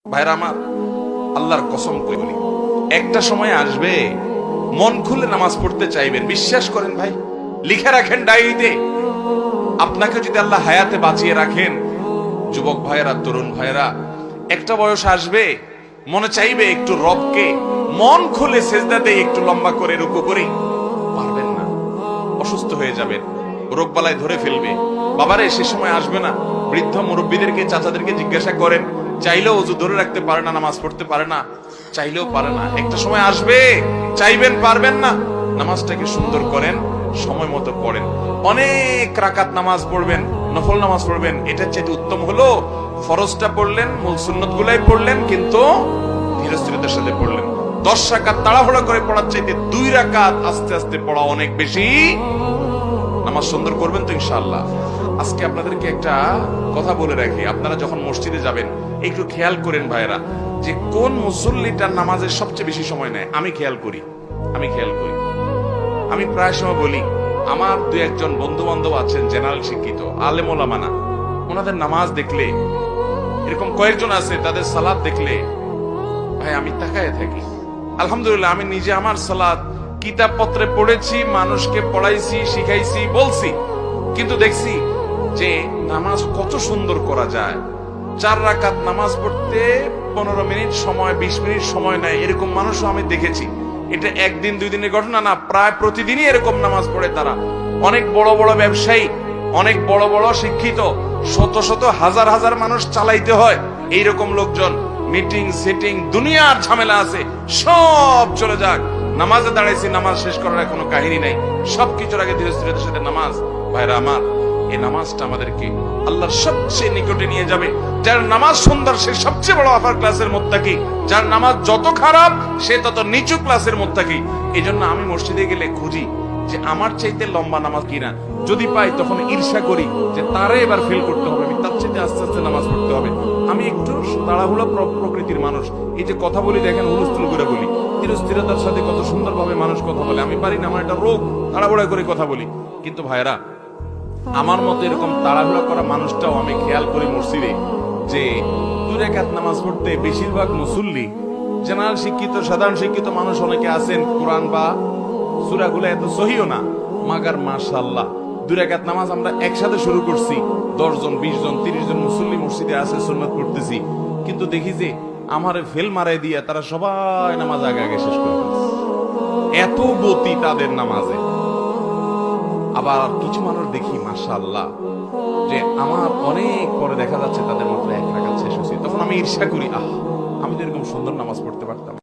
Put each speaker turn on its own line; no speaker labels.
ভাইরা আমার, আল্লাহর কসম করে বলি, একটা সময় আসবে মন খুলে নামাজ পড়তে চাইবেন। বিশ্বাস করেন ভাই, লিখে রাখেন ডায়েরিতে। আপনাকে যদি আল্লাহ হায়াতে বাঁচিয়ে রাখেন, যুবক ভাইয়েরা, তরুণ ভাইয়েরা, একটা বয়স আসবে মনে চাইবে একটু রবকে মন খুলে সেজদা দেই, একটু লম্বা করে রুকু করি। পারবেন না, অসুস্থ হয়ে যাবেন, রোগবালায় ধরে ফেলবে। বাবারে, সে সময় আসবে না? বৃদ্ধ মুরব্বীদেরকে, চাচাদেরকে জিজ্ঞাসা করেন, চাইলেও ওযু ধরে রাখতে পারে না, নামাজ পড়তে পারে না, চাইলেও পারে না। একটা সময় আসবে চাইবেন, পারবেন না। নামাজটাকে সুন্দর করেন, সময় মতো পড়েন, অনেক রাকাত নামাজ পড়বেন, নফল নামাজ পড়বেন। এটা চেয়ে উত্তম হলো ফরজটা পড়লেন, মূল সুন্নত গুলাই পড়লেন, কিন্তু ধীরস্থিরতার সাথে পড়লেন। 10 রাকাত তাড়াহুড়া করে পড়ার চাইতে 2 রাকাত আস্তে আস্তে পড়া অনেক বেশি। নামাজ সুন্দর করবেন তো ইনশাআল্লাহ। আজকে আপনাদেরকে একটা কথা বলে রাখি, আপনারা যখন মসজিদে যাবেন একটু খেয়াল করেন ভাইরা, যে কোন মুসল্লিটার নামাজের সবচেয়ে বেশি সময় নেয়। আমি খেয়াল করি, আমি প্রায় সময় বলি, আমার 2-1 বন্ধু বান্ধব আছেন জেনারেল শিক্ষিত, আলেম ওলামা না, ওনাদের নামাজ দেখলে, এরকম কয়েকজন আছে, তাদের সালাত দেখলে ভাই আমি তাকায় থাকি। আলহামদুলিল্লাহ, আমি নিজে আমার সালাত কিতাব পত্রে পড়েছি, মানুষকে পড়াইছি, শিখাইছি, বলছি, কিন্তু দেখছি যে নামাজ কত সুন্দর করা যায়। 4 রাকাত নামাজ পড়তে 15 মিনিট সময়, 20 মিনিট সময় নেয়, এরকম মানুষও আমি দেখেছি। এটা 1 দিন 2 দিনের ঘটনা না, প্রায় প্রতিদিনই এরকম নামাজ পড়ে তারা। অনেক বড় বড় ব্যবসায়ী, অনেক বড় বড় শিক্ষিত, শত শত হাজার হাজার মানুষ চালাইতে হয়, এইরকম লোকজন মিটিং সেটিং দুনিয়ার ঝামেলা আছে, সব চলে যাক, নামাজে দাঁড়াইছি, নামাজ শেষ করার কোনো কাহিনী নাই, সবকিছুর আগে ধীরস্থিরতার সাথে নামাজ। ভাইরা আমার, এই নামাজটা আমাদেরকে আল্লাহর সবচেয়ে নিকটে নিয়ে যাবে। যার নামাজ সুন্দর সে সবচেয়ে বড় আপার ক্লাসের মুত্তাকি, যার নামাজ যত খারাপ সে তত নিচু ক্লাসের মুত্তাকি। এই জন্য আমি মসজিদে গেলে খুঁজি যে আমার চাইতে লম্বা নামাজ কিনা, যদি পাই তখন ঈর্ষা করি যে তারে এবার ফেল করতে হবে, আমি তার চাইতে আস্তে আস্তে নামাজ পড়তে হবে। আমি একটু তাড়াহুড়া প্রকৃতির মানুষ, এই যে কথা বলি দেখেন হুলস্থুল করে বলি, ধীরস্থিরতার সাথে কত সুন্দরভাবে মানুষ কথা বলে, আমি পারি না, আমার একটা রোগ, তাড়াহুড়া করে কথা বলি। কিন্তু ভাইরা, আমার মতো এরকম তাড়াহুড়া করা মানুষটাও আমি খেয়াল করি মসজিদে, যে 2 রাকাত নামাজ পড়তে বেশিরভাগ মুসল্লি জেনারেল শিক্ষিত, সাধারণ শিক্ষিত মানুষ অনেকে আছেন, কোরআন বা সূরাগুলো এত সহিও না, মাগার মাশাআল্লাহ 2 রাকাত নামাজ আমরা একসাথে শুরু করছি, 10 জন 20 জন 30 জন মুসল্লি মসজিদে আছে, সুন্নাত পড়তেছি, কিন্তু দেখি যে আমারে ফেল মারাই দিয়ে তারা সবাই নামাজ আগে আগে শেষ করে ফেলছে। এত গতি তাদের নামাজে। আবার কিছু মানুষ দেখি মাশাআল্লাহ, যে আমার অনেক পরে দেখা যাচ্ছে তাদের মাত্র 1 রাকাত শেষ হয়েছে, তখন আমি ঈর্ষা করি, আমি তো এরকম সুন্দর নামাজ পড়তে পারতাম।